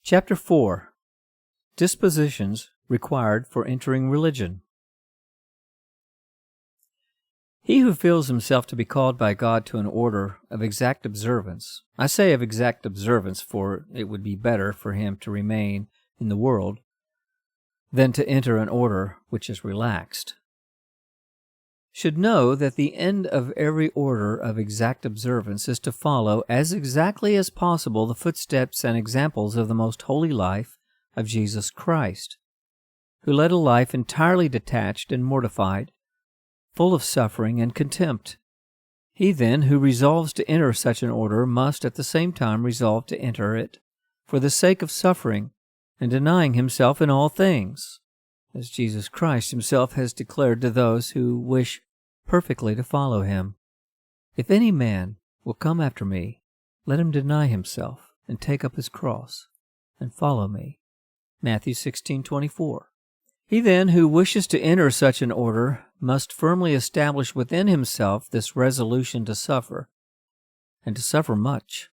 Chapter 4. Dispositions required for entering religion. He who feels himself to be called by God to an order of exact observance, I say of exact observance, for it would be better for him to remain in the world than to enter an order which is relaxed, should know that the end of every order of exact observance is to follow as exactly as possible the footsteps and examples of the most holy life of Jesus Christ, who led a life entirely detached and mortified, full of suffering and contempt. He then who resolves to enter such an order must at the same time resolve to enter it for the sake of suffering and denying himself in all things, as Jesus Christ himself has declared to those who wish perfectly to follow him. If any man will come after me, let him deny himself and take up his cross and follow me. Matthew 16:24. He then who wishes to enter such an order must firmly establish within himself this resolution to suffer, and to suffer much,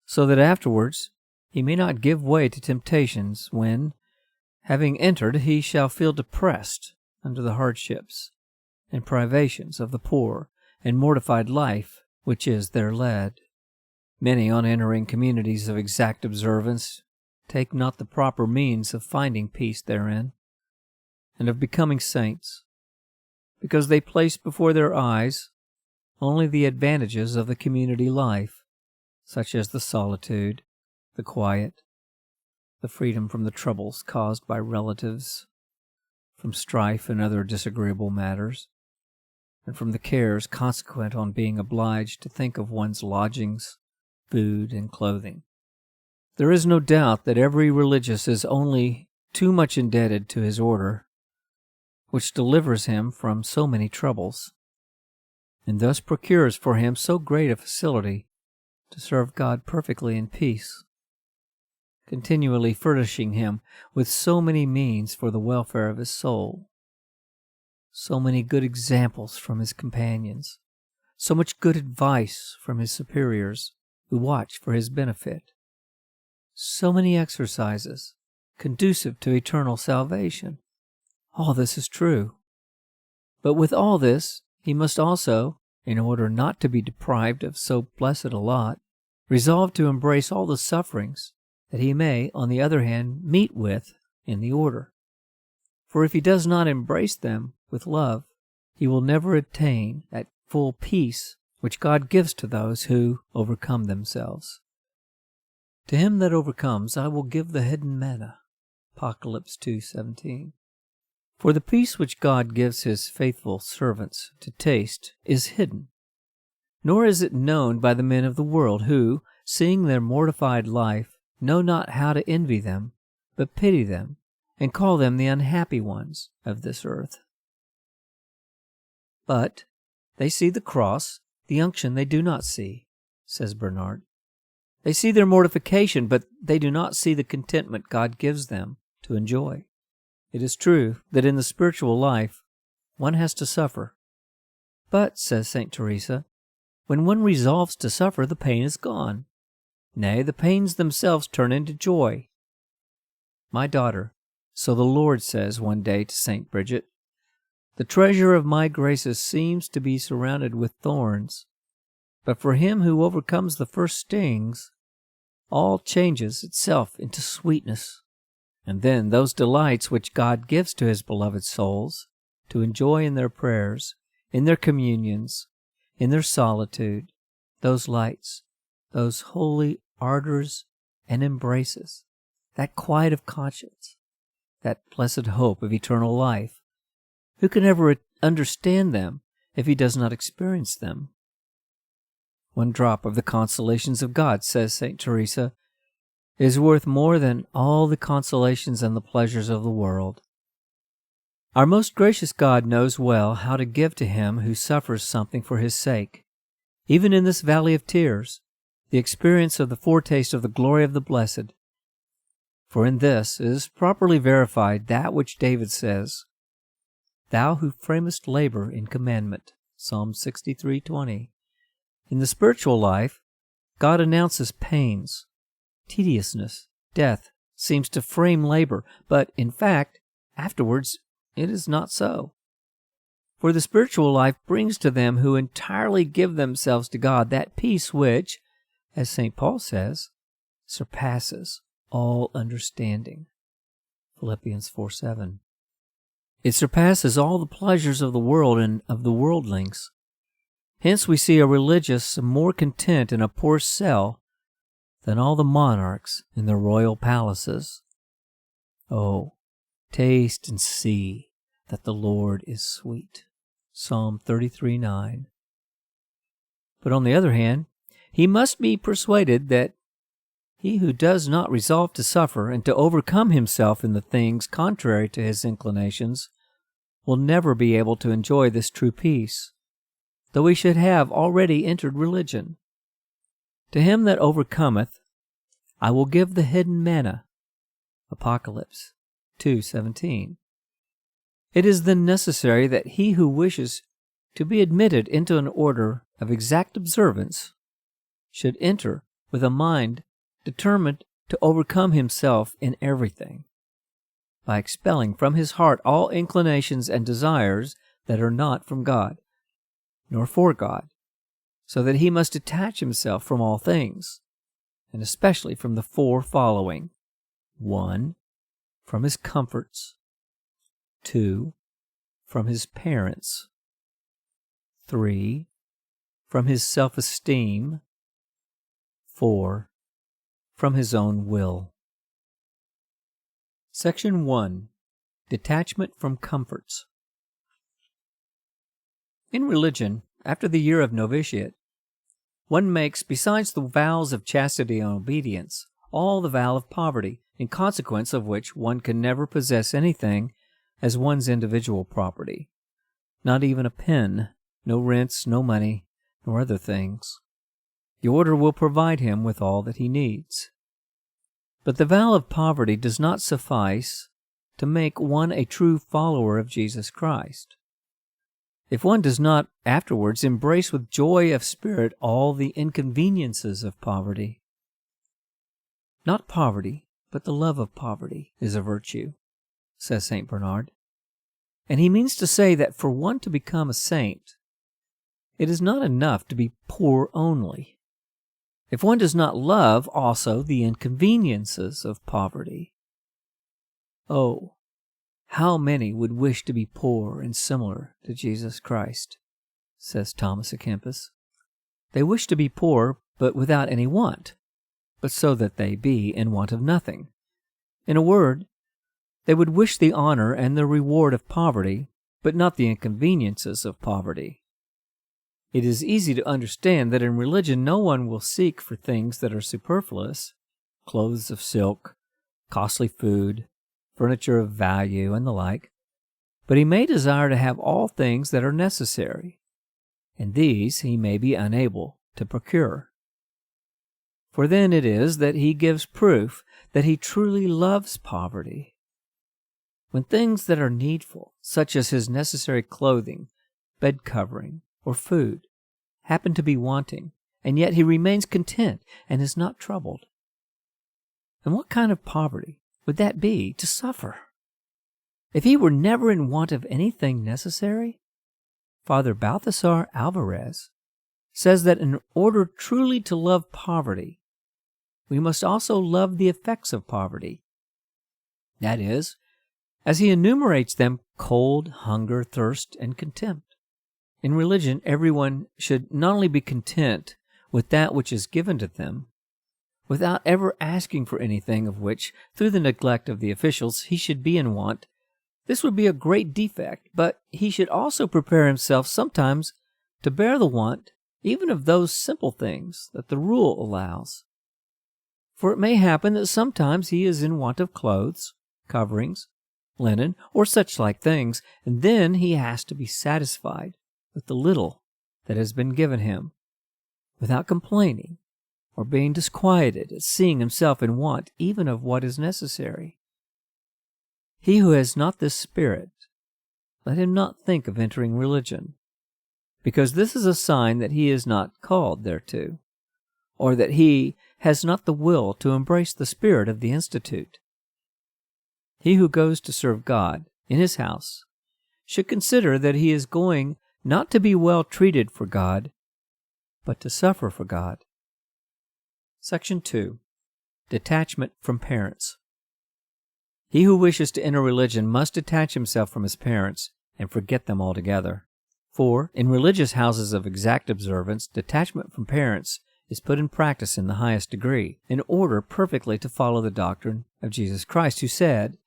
so that afterwards he may not give way to temptations when, having entered, he shall feel depressed under the hardships and privations of the poor and mortified life which is there led. Many, on entering communities of exact observance, take not the proper means of finding peace therein, and of becoming saints, because they place before their eyes only the advantages of the community life, such as the solitude, the quiet, the freedom from the troubles caused by relatives, from strife and other disagreeable matters, and from the cares consequent on being obliged to think of one's lodgings, food, and clothing. There is no doubt that every religious is only too much indebted to his order, which delivers him from so many troubles, and thus procures for him so great a facility to serve God perfectly in peace, continually furnishing him with so many means for the welfare of his soul, so many good examples from his companions, so much good advice from his superiors who watch for his benefit, so many exercises conducive to eternal salvation. All this is true. But with all this, he must also, in order not to be deprived of so blessed a lot, resolve to embrace all the sufferings that he may, on the other hand, meet with in the order. For if he does not embrace them with love, he will never attain that full peace which God gives to those who overcome themselves. To him that overcomes I will give the hidden manna. Apocalypse 2:17. For the peace which God gives his faithful servants to taste is hidden, nor is it known by the men of the world, who, seeing their mortified life, know not how to envy them, but pity them, and call them the unhappy ones of this earth. But they see the cross, the unction they do not see, says Bernard. They see their mortification, but they do not see the contentment God gives them to enjoy. It is true that in the spiritual life one has to suffer. But, says St. Teresa, when one resolves to suffer, the pain is gone. Nay, the pains themselves turn into joy. My daughter, so the Lord says one day to St. Bridget, the treasure of my graces seems to be surrounded with thorns, but for him who overcomes the first stings, all changes itself into sweetness. And then those delights which God gives to his beloved souls to enjoy in their prayers, in their communions, in their solitude, those lights, those holy ardors and embraces, that quiet of conscience, that blessed hope of eternal life, who can ever understand them if he does not experience them? One drop of the consolations of God, says St. Teresa, is worth more than all the consolations and the pleasures of the world. Our most gracious God knows well how to give to him who suffers something for his sake, even in this valley of tears, the experience of the foretaste of the glory of the blessed. For in this is properly verified that which David says, Thou who framest labor in commandment, Psalm 63:20. In the spiritual life, God announces pains, tediousness, death seems to frame labor, but in fact, afterwards, it is not so. For the spiritual life brings to them who entirely give themselves to God that peace which, as St. Paul says, surpasses all understanding. Philippians 4:7. It surpasses all the pleasures of the world and of the worldlings. Hence we see a religious more content in a poor cell than all the monarchs in their royal palaces. Oh, taste and see that the Lord is sweet. Psalm 33:9. But on the other hand, he must be persuaded that he who does not resolve to suffer and to overcome himself in the things contrary to his inclinations will never be able to enjoy this true peace, though he should have already entered religion. To him that overcometh, I will give the hidden manna. Apocalypse 2:17. It is then necessary that he who wishes to be admitted into an order of exact observance should enter with a mind determined to overcome himself in everything, by expelling from his heart all inclinations and desires that are not from God, nor for God, so that he must detach himself from all things, and especially from the four following: 1. From his comforts. 2. From his parents. 3. From his self-esteem. 4. From his own will. Section 1. Detachment from comforts. In religion, after the year of novitiate, one makes, besides the vows of chastity and obedience, all the vow of poverty, in consequence of which one can never possess anything as one's individual property, not even a pen, no rents, no money, nor other things. The order will provide him with all that he needs. But the vow of poverty does not suffice to make one a true follower of Jesus Christ. If one does not afterwards embrace with joy of spirit all the inconveniences of poverty. Not poverty, but the love of poverty is a virtue, says St. Bernard. And he means to say that for one to become a saint, it is not enough to be poor only. If one does not love also the inconveniences of poverty. Oh, how many would wish to be poor and similar to Jesus Christ, says Thomas à Kempis. They wish to be poor, but without any want, but so that they be in want of nothing. In a word, they would wish the honor and the reward of poverty, but not the inconveniences of poverty. It is easy to understand that in religion no one will seek for things that are superfluous, clothes of silk, costly food, furniture of value, and the like, but he may desire to have all things that are necessary, and these he may be unable to procure. For then it is that he gives proof that he truly loves poverty. When things that are needful, such as his necessary clothing, bed covering, or food, happen to be wanting, and yet he remains content and is not troubled. And what kind of poverty would that be to suffer? If he were never in want of anything necessary, Father Balthasar Alvarez says that in order truly to love poverty, we must also love the effects of poverty. That is, as he enumerates them, cold, hunger, thirst, and contempt. In religion, everyone should not only be content with that which is given to them, without ever asking for anything of which, through the neglect of the officials, he should be in want. This would be a great defect, but he should also prepare himself sometimes to bear the want, even of those simple things that the rule allows. For it may happen that sometimes he is in want of clothes, coverings, linen, or such like things, and then he has to be satisfied with the little that has been given him, without complaining or being disquieted at seeing himself in want even of what is necessary. He who has not this spirit, let him not think of entering religion, because this is a sign that he is not called thereto, or that he has not the will to embrace the spirit of the Institute. He who goes to serve God in his house should consider that he is going not to be well treated for God, but to suffer for God. Section 2. Detachment from parents. He who wishes to enter religion must detach himself from his parents and forget them altogether. For, in religious houses of exact observance, detachment from parents is put in practice in the highest degree, in order perfectly to follow the doctrine of Jesus Christ, who said,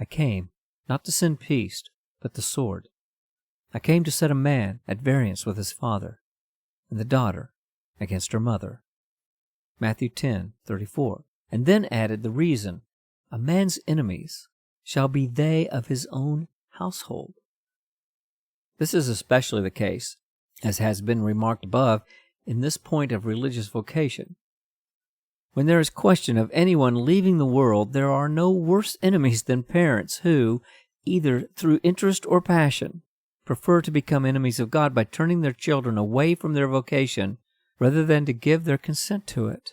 I came not to send peace, but the sword. I came to set a man at variance with his father, and the daughter against her mother. Matthew 10:34. And then added the reason, a man's enemies shall be they of his own household. This is especially the case, as has been remarked above, in this point of religious vocation. When there is question of anyone leaving the world, there are no worse enemies than parents who, either through interest or passion, prefer to become enemies of God by turning their children away from their vocation rather than to give their consent to it.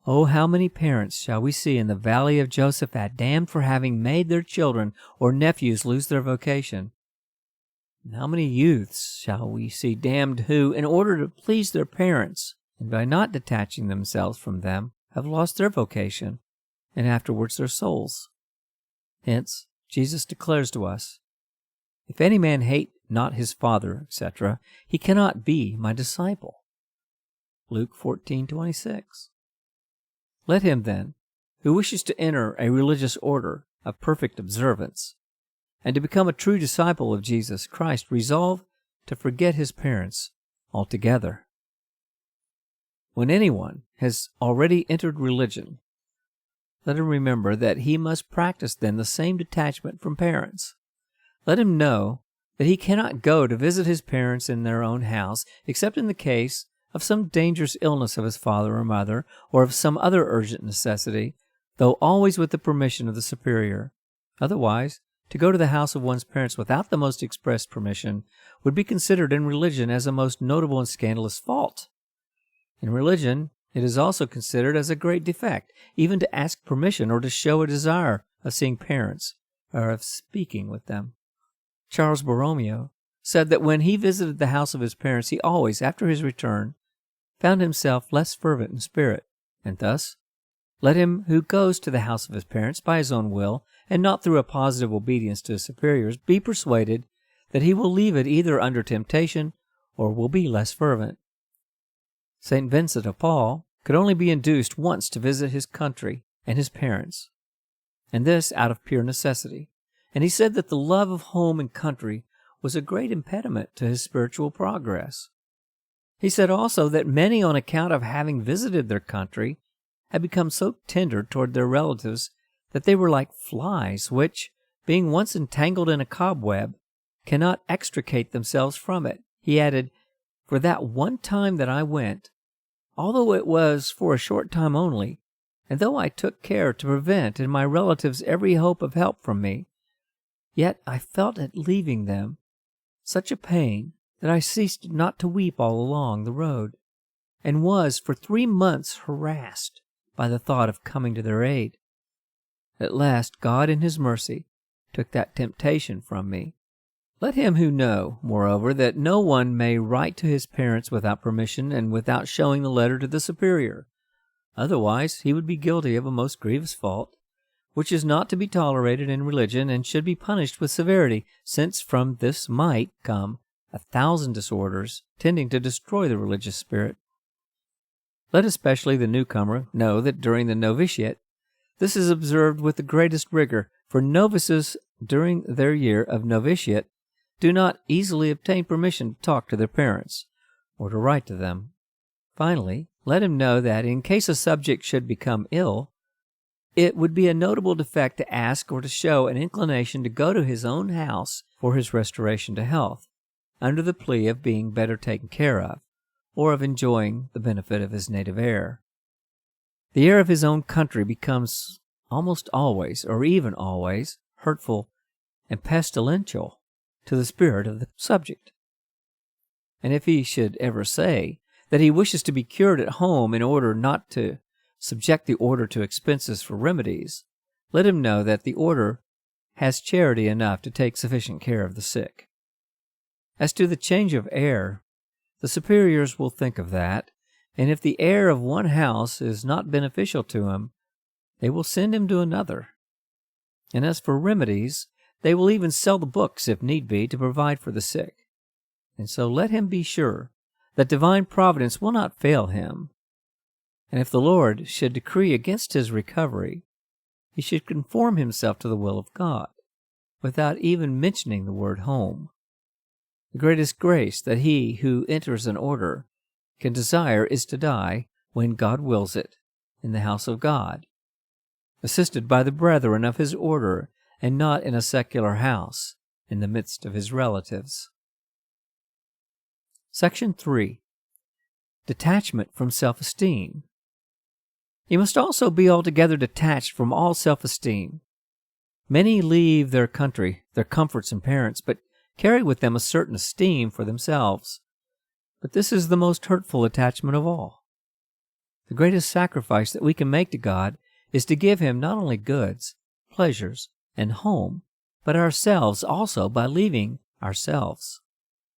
Oh, how many parents shall we see in the valley of Josaphat damned for having made their children or nephews lose their vocation? And how many youths shall we see damned who, in order to please their parents, and by not detaching themselves from them, have lost their vocation, and afterwards their souls? Hence, Jesus declares to us, If any man hate not his father, etc., he cannot be my disciple. Luke 14:26. Let him, then, who wishes to enter a religious order of perfect observance, and to become a true disciple of Jesus Christ, resolve to forget his parents altogether. When anyone has already entered religion, let him remember that he must practice then the same detachment from parents. Let him know that he cannot go to visit his parents in their own house, except in the case of some dangerous illness of his father or mother, or of some other urgent necessity, though always with the permission of the superior. Otherwise, to go to the house of one's parents without the most express permission would be considered in religion as a most notable and scandalous fault. In religion, it is also considered as a great defect, even to ask permission or to show a desire of seeing parents or of speaking with them. Charles Borromeo said that when he visited the house of his parents, he always, after his return, found himself less fervent in spirit, and thus, let him who goes to the house of his parents by his own will, and not through a positive obedience to his superiors, be persuaded that he will leave it either under temptation or will be less fervent. St. Vincent of Paul could only be induced once to visit his country and his parents, and this out of pure necessity, and he said that the love of home and country was a great impediment to his spiritual progress. He said also that many, on account of having visited their country, had become so tender toward their relatives that they were like flies which, being once entangled in a cobweb, cannot extricate themselves from it. He added, For that one time that I went, although it was for a short time only, and though I took care to prevent in my relatives every hope of help from me, yet I felt at leaving them such a pain that I ceased not to weep all along the road, and was for 3 months harassed by the thought of coming to their aid. At last God in his mercy took that temptation from me. Let him who know, moreover, that no one may write to his parents without permission and without showing the letter to the superior. Otherwise he would be guilty of a most grievous fault, which is not to be tolerated in religion and should be punished with severity, since from this might come 1,000 disorders tending to destroy the religious spirit. Let especially the newcomer know that during the novitiate this is observed with the greatest rigor, for novices during their year of novitiate do not easily obtain permission to talk to their parents or to write to them. Finally, let him know that in case a subject should become ill, it would be a notable defect to ask or to show an inclination to go to his own house for his restoration to health, under the plea of being better taken care of, or of enjoying the benefit of his native air. The air of his own country becomes almost always, or even always, hurtful and pestilential to the spirit of the subject. And if he should ever say that he wishes to be cured at home in order not to subject the order to expenses for remedies, let him know that the order has charity enough to take sufficient care of the sick. As to the change of air, the superiors will think of that, and if the air of one house is not beneficial to him, they will send him to another. And as for remedies, they will even sell the books, if need be, to provide for the sick. And so let him be sure that divine providence will not fail him. And if the Lord should decree against his recovery, he should conform himself to the will of God, without even mentioning the word home. The greatest grace that he who enters an order can desire is to die, when God wills it, in the house of God, assisted by the brethren of his order, and not in a secular house, in the midst of his relatives. Section 3. Detachment from self-esteem. He must also be altogether detached from all self-esteem. Many leave their country, their comforts and parents, but carry with them a certain esteem for themselves. But this is the most hurtful attachment of all. The greatest sacrifice that we can make to God is to give him not only goods, pleasures, and home, but ourselves also by leaving ourselves.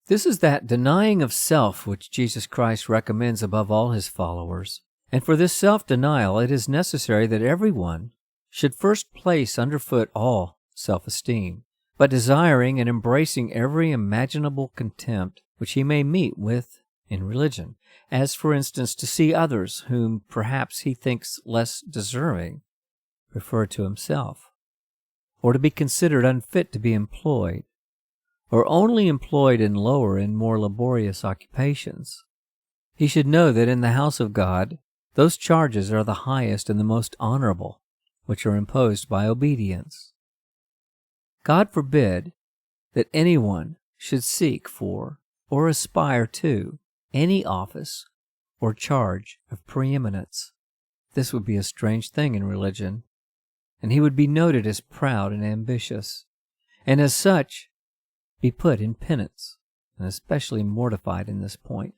This is that denying of self which Jesus Christ recommends above all his followers. And for this self-denial it is necessary that everyone should first place underfoot all self-esteem, but desiring and embracing every imaginable contempt which he may meet with in religion, as for instance to see others whom perhaps he thinks less deserving preferred to himself, or to be considered unfit to be employed, or only employed in lower and more laborious occupations. He should know that in the house of God those charges are the highest and the most honorable which are imposed by obedience. God forbid that anyone should seek for or aspire to any office or charge of preeminence. This would be a strange thing in religion, and he would be noted as proud and ambitious, and as such be put in penance, and especially mortified in this point.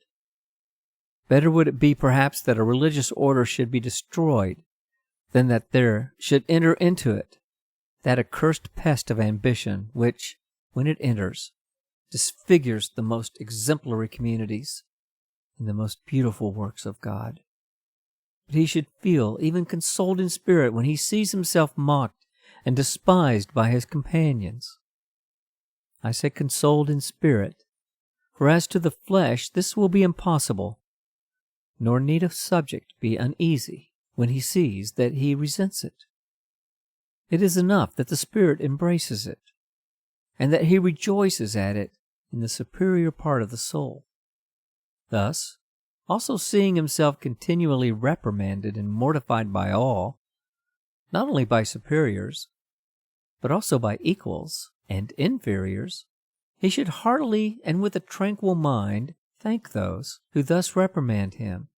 Better would it be perhaps that a religious order should be destroyed than that there should enter into it that accursed pest of ambition which, when it enters, disfigures the most exemplary communities and the most beautiful works of God. But he should feel even consoled in spirit when he sees himself mocked and despised by his companions. I say consoled in spirit, for as to the flesh this will be impossible, nor need a subject be uneasy when he sees that he resents it. It is enough that the spirit embraces it, and that he rejoices at it in the superior part of the soul. Thus, also seeing himself continually reprimanded and mortified by all, not only by superiors, but also by equals and inferiors, he should heartily and with a tranquil mind thank those who thus reprimand him,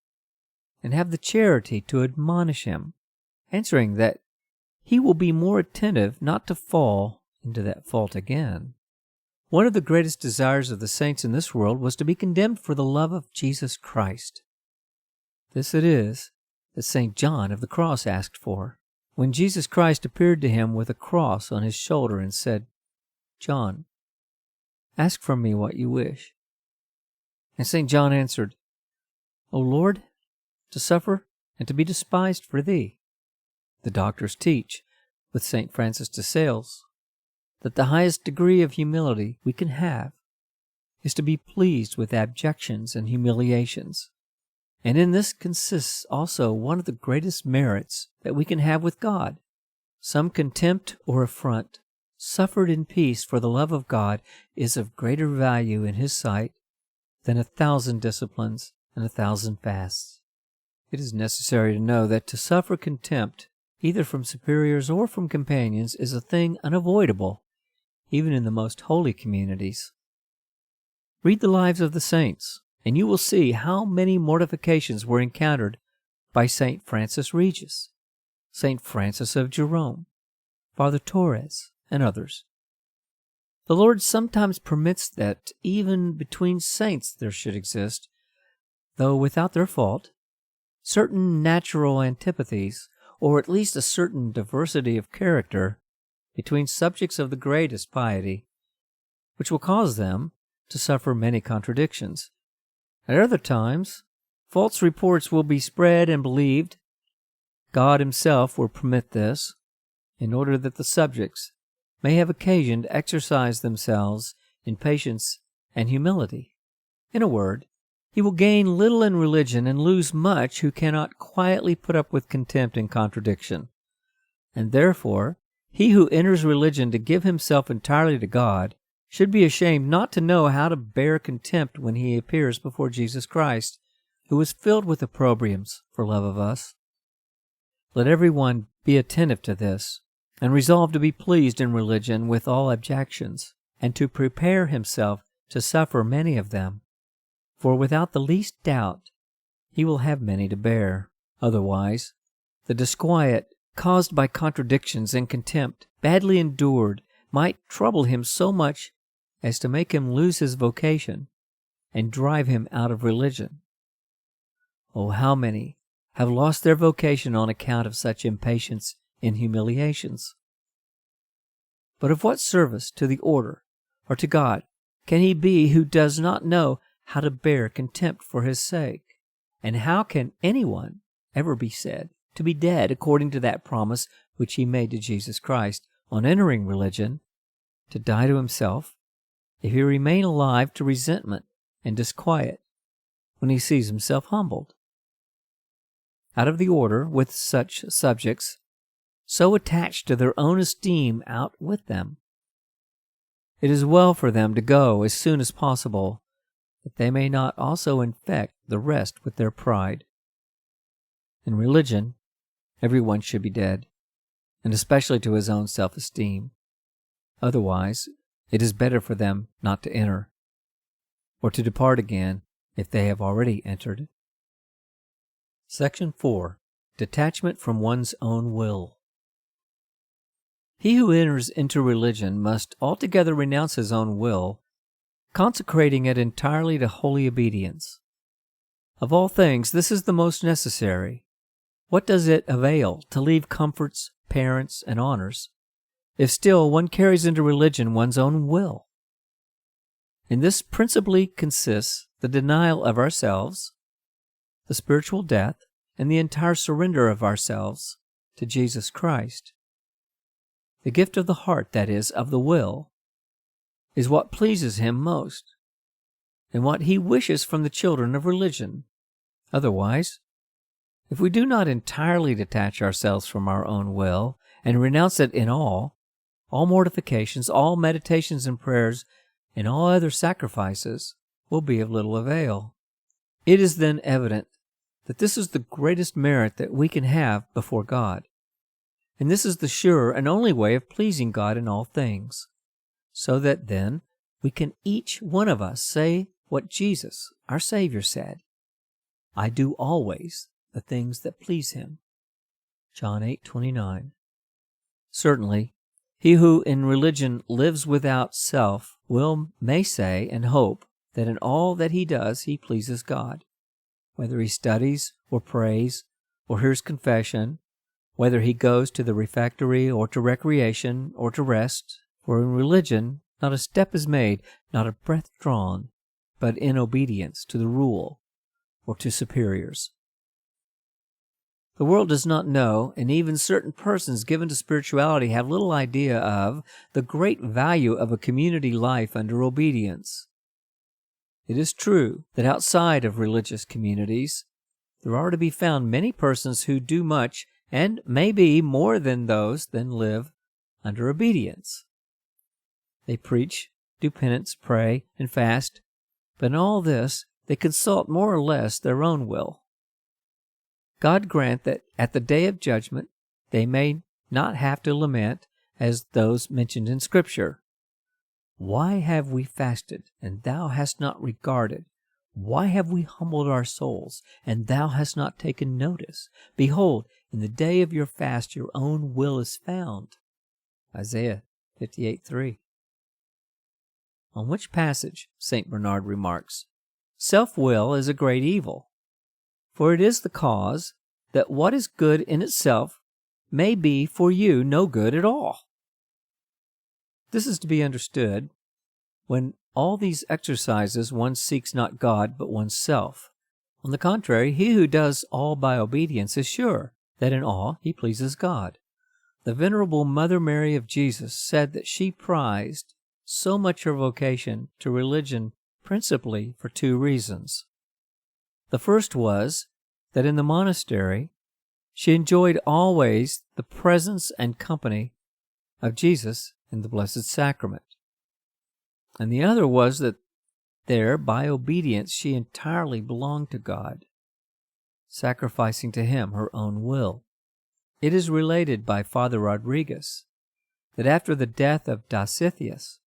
and have the charity to admonish him, answering that he will be more attentive not to fall into that fault again. One of the greatest desires of the saints in this world was to be condemned for the love of Jesus Christ. This it is that St. John of the Cross asked for, when Jesus Christ appeared to him with a cross on his shoulder and said, "John, ask from me what you wish." And St. John answered, "O Lord, to suffer and to be despised for thee." The doctors teach, with St. Francis de Sales, that the highest degree of humility we can have is to be pleased with abjections and humiliations. And in this consists also one of the greatest merits that we can have with God. Some contempt or affront, suffered in peace for the love of God, is of greater value in his sight than 1,000 disciplines and 1,000 fasts. It is necessary to know that to suffer contempt, either from superiors or from companions, is a thing unavoidable, even in the most holy communities. Read the lives of the saints, and you will see how many mortifications were encountered by St. Francis Regis, St. Francis of Jerome, Father Torres, and others. The Lord sometimes permits that even between saints there should exist, though without their fault, certain natural antipathies, or at least a certain diversity of character between subjects of the greatest piety, which will cause them to suffer many contradictions. At other times, false reports will be spread and believed. God Himself will permit this, in order that the subjects may have occasion to exercise themselves in patience and humility. In a word, He will gain little in religion and lose much who cannot quietly put up with contempt and contradiction. And therefore, he who enters religion to give himself entirely to God should be ashamed not to know how to bear contempt when he appears before Jesus Christ, who was filled with opprobriums for love of us. Let every one be attentive to this, and resolve to be pleased in religion with all objections, and to prepare himself to suffer many of them. For without the least doubt he will have many to bear. Otherwise, the disquiet caused by contradictions and contempt, badly endured, might trouble him so much as to make him lose his vocation and drive him out of religion. Oh, how many have lost their vocation on account of such impatience in humiliations! But of what service to the order or to God can he be who does not know how to bear contempt for His sake? And how can anyone ever be said to be dead according to that promise which he made to Jesus Christ on entering religion, to die to himself, if he remain alive to resentment and disquiet when he sees himself humbled? Out of the order with such subjects, so attached to their own esteem out with them. It is well for them to go as soon as possible, that they may not also infect the rest with their pride. In religion, everyone should be dead, and especially to his own self-esteem. Otherwise, it is better for them not to enter, or to depart again if they have already entered. Section 4. Detachment from one's own will. He who enters into religion must altogether renounce his own will, consecrating it entirely to holy obedience. Of all things, this is the most necessary. What does it avail to leave comforts, parents, and honors, if still one carries into religion one's own will? In this principally consists the denial of ourselves, the spiritual death, and the entire surrender of ourselves to Jesus Christ. The gift of the heart, that is, of the will, is what pleases Him most, and what He wishes from the children of religion. Otherwise, if we do not entirely detach ourselves from our own will, and renounce it in all mortifications, all meditations and prayers, and all other sacrifices will be of little avail. It is then evident that this is the greatest merit that we can have before God, and this is the sure and only way of pleasing God in all things, so that then we can each one of us say what Jesus, our Savior, said, "I do always the things that please Him." John 8:29. Certainly, he who in religion lives without self may say and hope that in all that he does he pleases God, whether he studies or prays or hears confession, whether he goes to the refectory or to recreation or to rest. For in religion not a step is made, not a breath drawn, but in obedience to the rule or to superiors. The world does not know, and even certain persons given to spirituality have little idea of, the great value of a community life under obedience. It is true that outside of religious communities, there are to be found many persons who do much, and maybe more than those that live under obedience. They preach, do penance, pray, and fast, but in all this they consult more or less their own will. God grant that at the day of judgment they may not have to lament as those mentioned in Scripture. "Why have we fasted, and thou hast not regarded? Why have we humbled our souls, and thou hast not taken notice? Behold, in the day of your fast your own will is found." Isaiah 58:3. On which passage St. Bernard remarks, "Self-will is a great evil, For it is the cause that what is good in itself may be for you no good at all. This is to be understood when all these exercises one seeks not God but oneself. On the contrary, he who does all by obedience is sure that in all he pleases God. The Venerable Mother Mary of Jesus said that she prized so much her vocation to religion principally for two reasons. The first was that in the monastery she enjoyed always the presence and company of Jesus in the Blessed Sacrament. And the other was that there, by obedience, she entirely belonged to God, sacrificing to Him her own will. It is related by Father Rodriguez that after the death of Dositheus,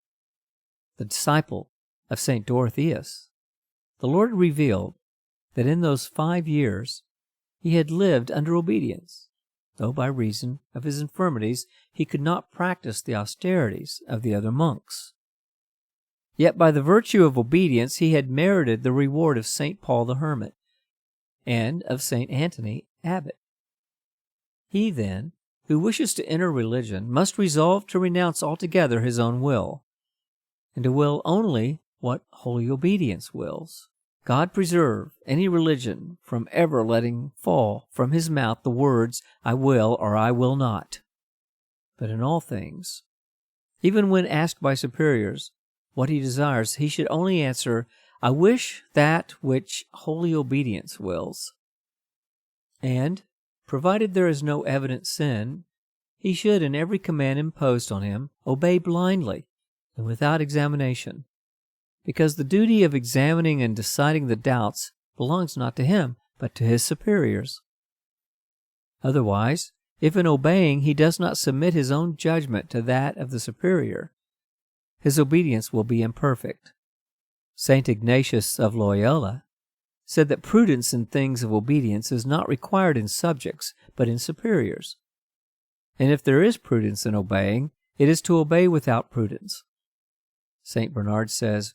the disciple of St. Dorotheus, the Lord revealed that in those 5 years he had lived under obedience, though by reason of his infirmities he could not practice the austerities of the other monks. Yet by the virtue of obedience he had merited the reward of St. Paul the Hermit and of St. Antony Abbot. He, then, who wishes to enter religion must resolve to renounce altogether his own will, and to will only what holy obedience wills. God preserve any religion from ever letting fall from his mouth the words, I will or I will not. But in all things, even when asked by superiors what he desires, he should only answer, I wish that which holy obedience wills. And, provided there is no evident sin, he should in every command imposed on him obey blindly and without examination, because the duty of examining and deciding the doubts belongs not to him, but to his superiors. Otherwise, if in obeying he does not submit his own judgment to that of the superior, his obedience will be imperfect. St. Ignatius of Loyola said that prudence in things of obedience is not required in subjects, but in superiors. And if there is prudence in obeying, it is to obey without prudence. St. Bernard says,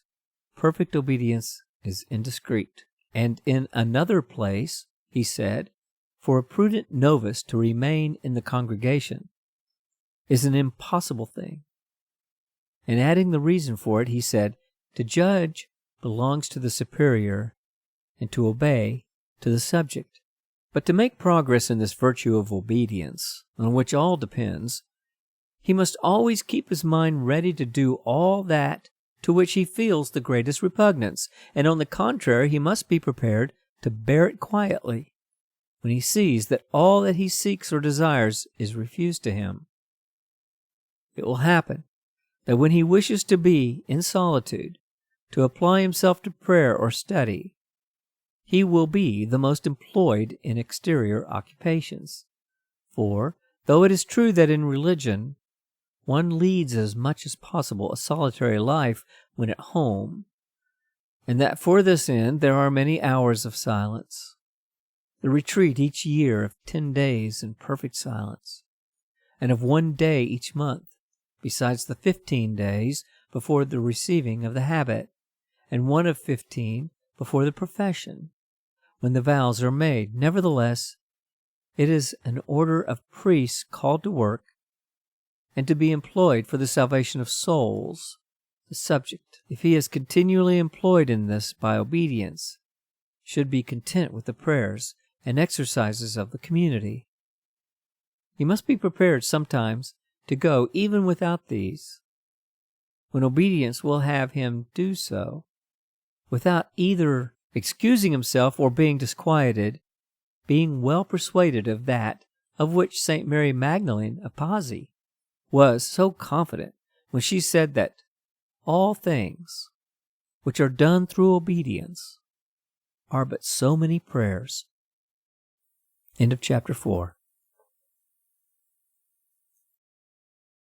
perfect obedience is indiscreet. And in another place, he said, for a prudent novice to remain in the congregation is an impossible thing. And adding the reason for it, he said, to judge belongs to the superior, and to obey to the subject. But to make progress in this virtue of obedience, on which all depends, he must always keep his mind ready to do all that to which he feels the greatest repugnance, and on the contrary, he must be prepared to bear it quietly when he sees that all that he seeks or desires is refused to him. It will happen that when he wishes to be in solitude, to apply himself to prayer or study, he will be the most employed in exterior occupations. For, though it is true that in religion one leads as much as possible a solitary life when at home, and that for this end there are many hours of silence, the retreat each year of 10 days in perfect silence, and of 1 day each month, besides the 15 days before the receiving of the habit, and one of 15 before the profession, when the vows are made. Nevertheless, it is an order of priests called to work, and to be employed for the salvation of souls. The subject, if he is continually employed in this by obedience, should be content with the prayers and exercises of the community. He must be prepared sometimes to go even without these, when obedience will have him do so, without either excusing himself or being disquieted, being well persuaded of that of which St. Mary Magdalene of Pazzi was so confident when she said that all things which are done through obedience are but so many prayers. End of chapter 4.